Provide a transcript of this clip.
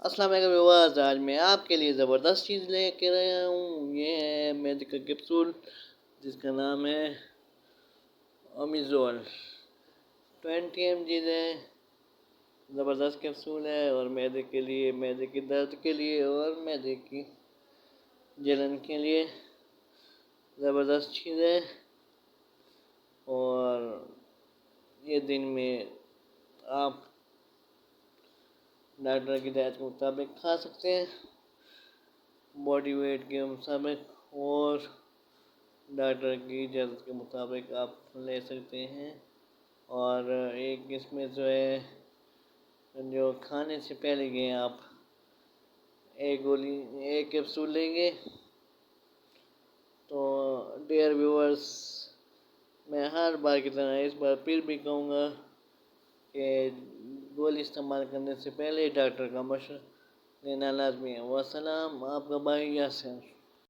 السلام علیکم ویورز، آج میں آپ کے لیے زبردست چیز لے کے آیا ہوں۔ یہ ہے میڈیکل کیپسول جس کا نام ہے اومیزول 20 mg ہے۔ زبردست کیپسول ہے اور معدے کے لیے، معدے کی درد کے لیے اور معدے کی جلن کے لیے زبردست چیز ہے، اور یہ دن میں آپ ڈاکٹر کی ہدایت کے مطابق کھا سکتے ہیں، باڈی ویٹ کے مطابق، اور ڈاکٹر کی اجازت کے مطابق آپ لے سکتے ہیں۔ اور ایک اس میں جو ہے، جو کھانے سے پہلے یہ آپ ایک کیپسول لیں گے تو ڈیئر ویورز، میں ہر بار کی طرح اس بار پھر بھی کہوں گا کہ گولی استعمال کرنے سے پہلے ڈاکٹر کا مشورہ لینا لازمی ہے۔ والسلام، آپ کا بھائی یاسر۔